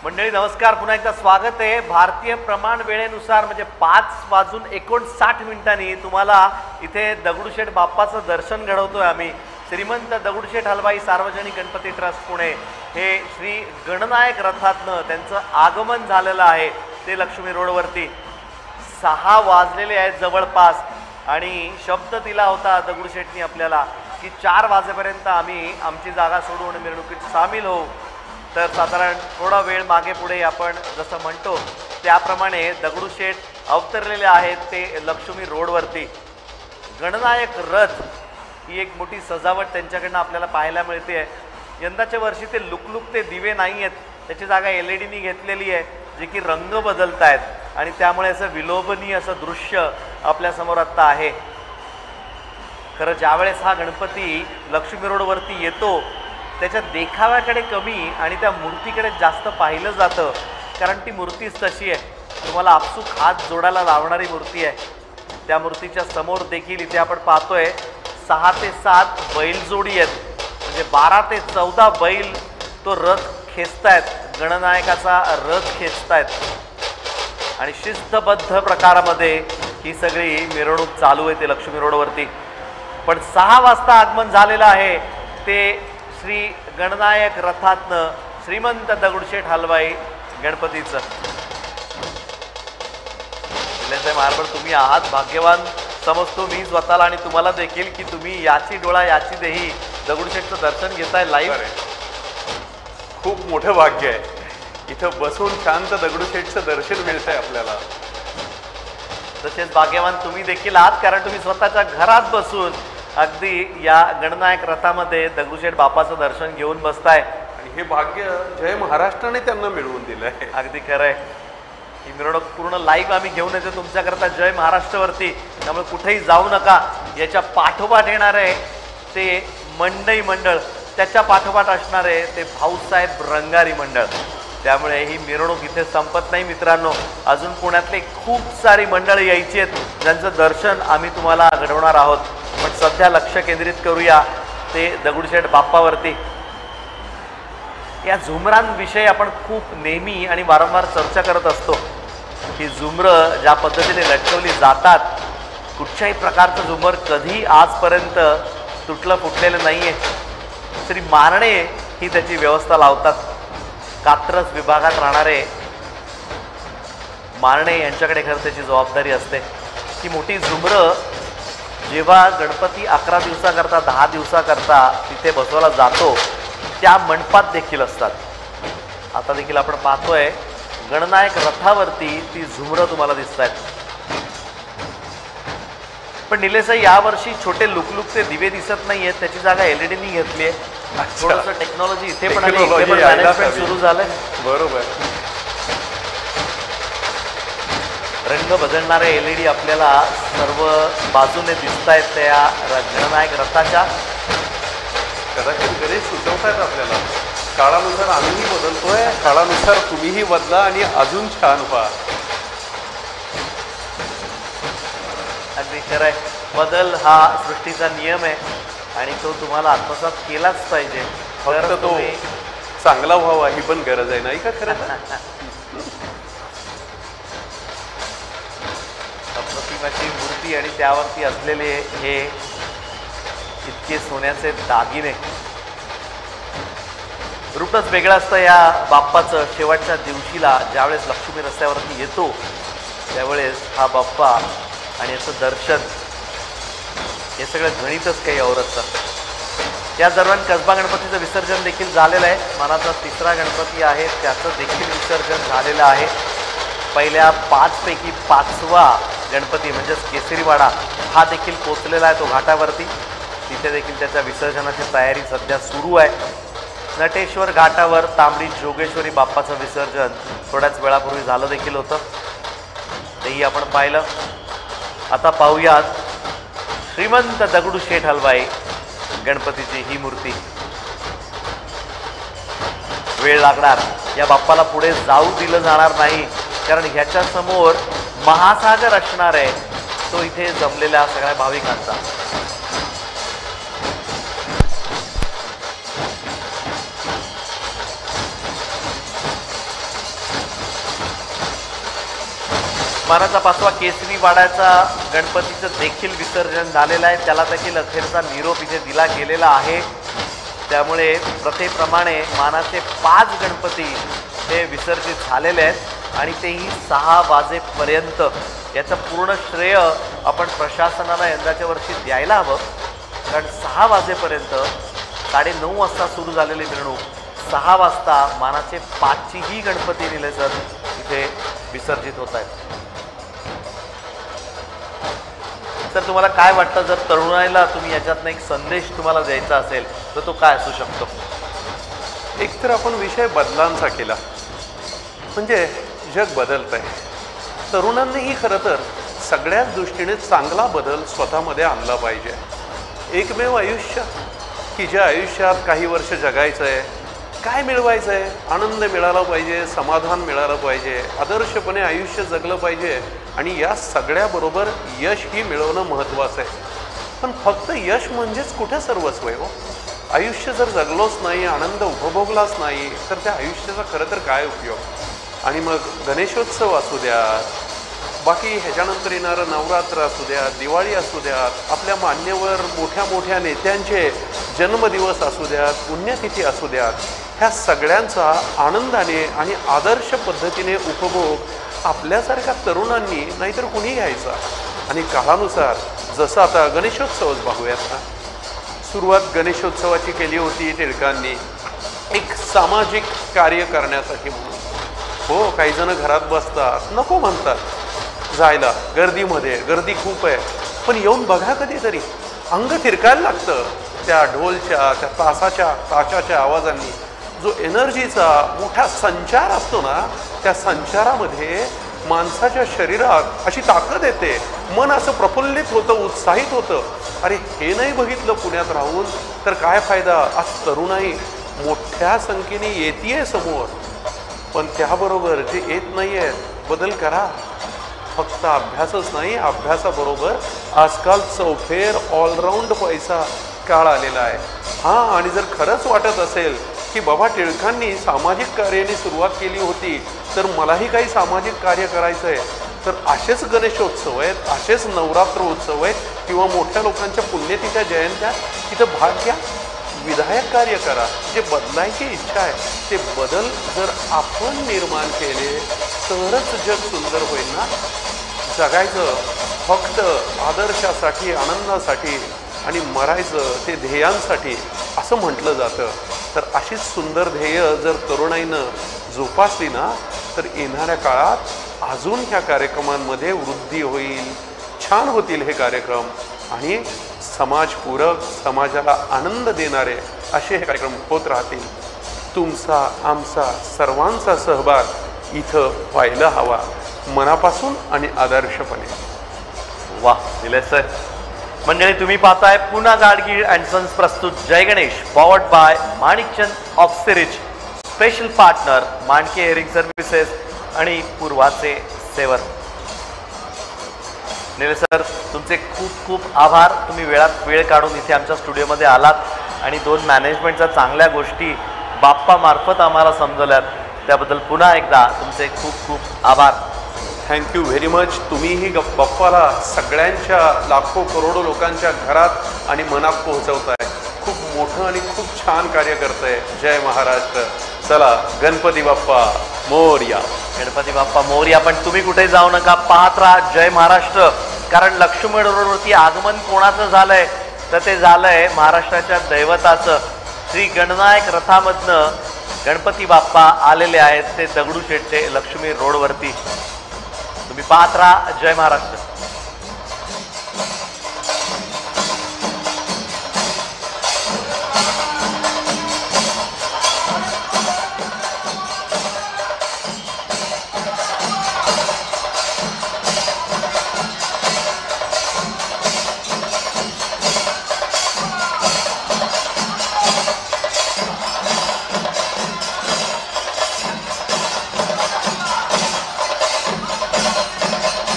मंडळी नमस्कार, पुन्हा एकदा स्वागत आहे। भारतीय प्रमाण वेळेनुसार म्हणजे 5:61 तुम्हाला इथे दगडूशेठ बाप्पाचं दर्शन घडवतोय आम्ही। श्रीमंत दगडूशेठ हलवाई सार्वजनिक गणपती ट्रस्ट पुणे हे श्री गणनायक रथातनं त्यांचं आगमन झालेलं आहे। ते लक्ष्मी रोडवरती 6 वाजलेले आहेत जवळपास आणि शब्द दिला होता दगडूशेठनी आपल्याला की 4 वाजेपर्यंत आम्ही आमची जागा सोडून मिरवणुकीत सामील होऊ। तर साधारण थोडा वेळ मागे पुढे आपण जसं म्हणतो त्याप्रमाणे दगडूशेठ अवतरलेले आहेत ते लक्ष्मी रोडवरती। गणनायक रथ ही एक मोठी सजावट त्यांच्याकडनं आपल्याला पाहायला मिळते। यंदाच्या वर्षी ते लुकलुकते दिवे नाही आहेत, त्याची जागा LED घेतलेली आहे, जे की रंग बदलत आहेत आणि त्यामुळे असं विलोभनीय असं दृश्य आपल्यासमोर आत्ता आहे। खरं ज्यावेळेस हा गणपती लक्ष्मी रोडवरती येतो त्याच्या देखाव्याकडे कमी आणि त्या मूर्तीकडे जास्त पाहिलं जातं, कारण ती मूर्तीच तशी आहे, तुम्हाला आपसूक हात जोडायला लावणारी मूर्ती आहे। त्या मूर्तीच्या समोर देखील इथे आपण पाहतोय 6 ते 7 बैलजोडी आहेत, म्हणजे 12 ते 14 बैल तो रथ खेचतायत, गणनायकाचा रथ खेचतायत आणि शिस्तबद्ध प्रकारामध्ये ही सगळी मिरवणूक चालू आहे ते लक्ष्मी रोडवरती। पण 6 वाजता आगमन झालेलं आहे ते श्री गणनायक रथातनं श्रीमंत दगडूशेठ हलवाई गणपतीचं। महाराज तुम्ही आहात भाग्यवान समजतो मी स्वतःला आणि तुम्हाला देखील की तुम्ही याची डोळा याची देही दगडूशेठचं दर्शन घेताय लाईव्ह। खूप मोठं भाग्य आहे, इथं बसून शांत दगडूशेठचं दर्शन मिळतंय आपल्याला। तसेच भाग्यवान तुम्ही देखील आहात, कारण तुम्ही स्वतःच्या घरात बसून अगदी या गणनायक रथामध्ये दगडूशेठ बाप्पाचं दर्शन घेऊन बसताय आणि हे भाग्य जय महाराष्ट्राने त्यांना मिळवून दिलंय। अगदी खरं आहे। ही मिरवणूक पूर्ण लाईव्ह आम्ही घेऊन येतो तुमच्याकरता जय महाराष्ट्रवरती, त्यामुळे कुठेही जाऊ नका। याच्या पाठोपाठ येणार आहे ते मंडई मंडळ, त्याच्या पाठोपाठ असणार आहे ते भाऊसाहेब रंगारी मंडळ। त्यामुळे ही मिरवणूक इथे संपत नाही मित्रांनो, अजून पुण्यातले खूप सारी मंडळ यायची आहेत ज्यांचं दर्शन आम्ही तुम्हाला घडवणार आहोत। पण सध्या लक्ष केंद्रित करूया ते दगडूशेठ बाप्पावरती। या झुमरांविषयी आपण खूप नेहमी आणि वारंवार चर्चा करत असतो की झुमरं ज्या पद्धतीने लटकवली जातात, कुठच्याही प्रकारचं झुमर कधी आजपर्यंत तुटलं फुटलेलं नाही आहे। श्री मारणे ही त्याची व्यवस्था लावतात। कात्रज विभागात राहणारे मारणे यांच्याकडे खरं त्याची जबाबदारी असते की मोठी झुमरं जेव्हा गणपती 11 दिवसाकरता 10 दिवसाकरता तिथे बसवला जातो त्या मंडपात देखील असतात। आता देखील आपण पाहतोय गणनायक रथावरती ती झुमरं तुम्हाला दिसत आहेत। पण निलेशई यावर्षी छोटे लुकलुकते दिवे दिसत नाही आहेत, त्याची जागा LED घेतली आहे। थोडंसं टेक्नॉलॉजी इथे पण मॅनेजमेंट सुरू झालंय। बरोबर, रंग बदलणारे LED आपल्याला सर्व बाजूने दिसत आहेत त्या गणनायक रथाच्या। कदाचित गणेश सुचवतायत आपल्याला, काळानुसार आम्हीही बदलतोय, काळानुसार तुम्हीही बदला आणि अजून छान व्हा। अगदी खरं आहे, बदल हा सृष्टीचा नियम आहे आणि तो तुम्हाला आत्मसात केलाच पाहिजे, फक्त तो चांगला व्हावा ही पण गरज आहे, नाही का? खरं अप्रतिमाची मूर्ती आणि त्यावरती असलेले हे इतके सोन्याचे दागिने, रूपच वेगळं असतं या बाप्पाचं। शेवटच्या दिवशीला ज्यावेळेस लक्ष्मी रस्त्यावरती येतो त्यावेळेस हा बाप्पा आणि याचं दर्शन हे सगळं गणितच काही और असतं। या दरम्यान कसबा गणपतीचं विसर्जन देखील झालेलं आहे। मनाचा 3रा गणपती आहे त्याचं देखील विसर्जन झालेलं आहे। पहिल्या 5 पैकी 5वा गणपती म्हणजेच केसरीवाडा हा देखील पोचलेला आहे तो घाटावरती, तिथे देखील त्याच्या विसर्जनाची तयारी सध्या सुरू आहे। नटेश्वर घाटावर तांबडी जोगेश्वरी बाप्पाचं विसर्जन थोड्याच वेळापूर्वी झालं देखील होतं, तेही आपण पाहिलं। आता पाहूयात श्रीमंत दगडूशेठ हलवाई गणपतीची ही मूर्ती। वेळ लागणार, या बाप्पाला पुढे जाऊ दिलं जाणार नाही, कारण ह्याच्या समोर महासागर असणार आहे तो इथे जमलेल्या सगळ्या भाविकांचा। मानाचा 5वा केसरी वाड्याचा गणपतीचं देखील विसर्जन झालेलं आहे, त्याला देखील अखेरचा निरोप इथे दिला गेलेला आहे। त्यामुळे प्रथेप्रमाणे मानाचे 5 गणपती हे विसर्जित झालेले आहेत आणि तेही 6 वाजेपर्यंत। याचं पूर्ण श्रेय आपण प्रशासनाला यंदाच्या वर्षी द्यायला हवं, कारण 6 वाजेपर्यंत 9:30 वाजता सुरू झालेली मिरवणूक 6 वाजता मानाचे 5ची गणपती निलेसर इथे विसर्जित होत आहेत। तर तुम्हाला काय वाटतं, जर तरुणाईला तुम्ही याच्यातनं एक संदेश तुम्हाला द्यायचा असेल तर तो काय असू शकतो? एकतर आपण विषय बदलांचा केला, म्हणजे जग बदलत आहे, तरुणांनीही खरं तर सगळ्याच दृष्टीने चांगला बदल स्वतःमध्ये आणला पाहिजे। एकमेव आयुष्य की ज्या आयुष्यात काही वर्ष जगायचं आहे, काय मिळवायचं आहे, आनंद मिळाला पाहिजे, समाधान मिळालं पाहिजे, आदर्शपणे आयुष्य जगलं पाहिजे आणि या सगळ्याबरोबर यशही मिळवणं महत्त्वाचं आहे। पण फक्त यश म्हणजेच कुठे सर्वस्व आहे हो? आयुष्य जर जगलोच नाही, आनंद उपभोगलाच नाही, तर त्या आयुष्याचा खरं तर काय उपयोग? आणि मग गणेशोत्सव असू द्यात, बाकी ह्याच्यानंतर येणारं नवरात्र असू द्यात, दिवाळी असू द्यात, आपल्या मान्यवर मोठ्या मोठ्या नेत्यांचे जन्मदिवस असू द्यात, पुण्यतिथी असू द्यात, ह्या सगळ्यांचा आनंदाने आणि आदर्श पद्धतीने उपभोग आपल्यासारख्या तरुणांनी नाहीतर कुणी घ्यायचा। आणि काळानुसार जसं आता गणेशोत्सवच बघूयात ना, सुरुवात गणेशोत्सवाची केली होती टिळकांनी एक सामाजिक कार्य करण्यासाठी म्हणून। हो, काही जण घरात बसतात, नको म्हणतात जायला, गर्दीमध्ये गर्दी खूप आहे, पण येऊन बघा कधीतरी, अंग थिरकायला लागतं त्या ढोलच्या, त्या ताशाच्या आवाजांनी। जो एनर्जीचा मोठा संचार असतो ना, त्या संचारामध्ये माणसाच्या शरीरात अशी ताकद येते, मन असं प्रफुल्लित होतं, उत्साहित होतं। अरे हे नाही बघितलं पुण्यात राहून तर काय फायदा? आज तरुणाई मोठ्या संख्येने येतेय समोर, पण त्याबरोबर जे येत नाही आहेत बदल करा। फक्त अभ्यासच नाही, अभ्यासाबरोबर आजकाल चौफेर ऑलराऊंड व्हायचा काळ आलेला आहे। हां, आणि जर खरंच वाटत असेल की बाबा टिळकांनी सामाजिक कार्याने सुरुवात केली होती तर मलाही काही सामाजिक कार्य करायचं आहे, तर असेच गणेशोत्सव आहेत, असेच नवरात्र उत्सव आहेत किंवा मोठ्या लोकांच्या पुण्यतिथ्या जयंत्या, तिथं भाग घ्या, विधायक कार्य करा। जे बदलायची इच्छा आहे ते बदल जर आपण निर्माण केले तरच जग सुंदर होईल ना। जगायचं फक्त आदर्शासाठी, आनंदासाठी आणि मरायचं ते ध्येयांसाठी असं म्हटलं जातं। तर अशीच सुंदर ध्येय जर तरुणाईनं जोपासली ना, तर येणाऱ्या काळात अजून ह्या कार्यक्रमांमध्ये वृद्धी होईल, छान होतील हे कार्यक्रम आणि समाजपूरक, समाजाला आनंद देणारे असे हे कार्यक्रम होत राहतील। तुमचा, आमचा, सर्वांचा सहभाग इथं व्हायला हवा, मनापासून आणि आदर्शपणे। वाह निलेश सर। मंडळी, तुम्ही पाहताय पुन्हा गाडगीळ अँड सन्स प्रस्तुत Jai Ganesh, powered by Manikchand Oxyrich, special partner Mandke hearing services आणि पूर्वाचे सेवर। निलेश सर, तुमचे खूप खूप आभार, तुम्ही वेळ काढून इथे आमच्या स्टुडिओमध्ये आलात आणि 2 मॅनेजमेंटच्या चांगल्या गोष्टी बाप्पा मार्फत आम्हाला समजवल्यात, त्याबद्दल पुन्हा एकदा तुमचे खूप खूप आभार। Thank you very much. तुम्हीही बाप्पाला सगळ्यांच्या लाखो करोडो लोकांच्या घरात आणि मनात पोहोचवताय, खूप मोठं आणि खूप छान कार्य करताय। जय महाराष्ट्र। चला, गणपती बाप्पा मोरया। गणपती बाप्पा मोरया। पण तुम्ही कुठे जाऊ नका, पाहत राहा जय महाराष्ट्र, कारण लक्ष्मी रोडवरती आगमन कोणाचं झालंय तर ते झालंय महाराष्ट्राच्या दैवताचं। श्री गणनायक रथामधनं गणपती बाप्पा आलेले आहेत, ते दगडूशेठचे लक्ष्मी रोडवरती। तुम्ही पाहत राहा जय महाराष्ट्र।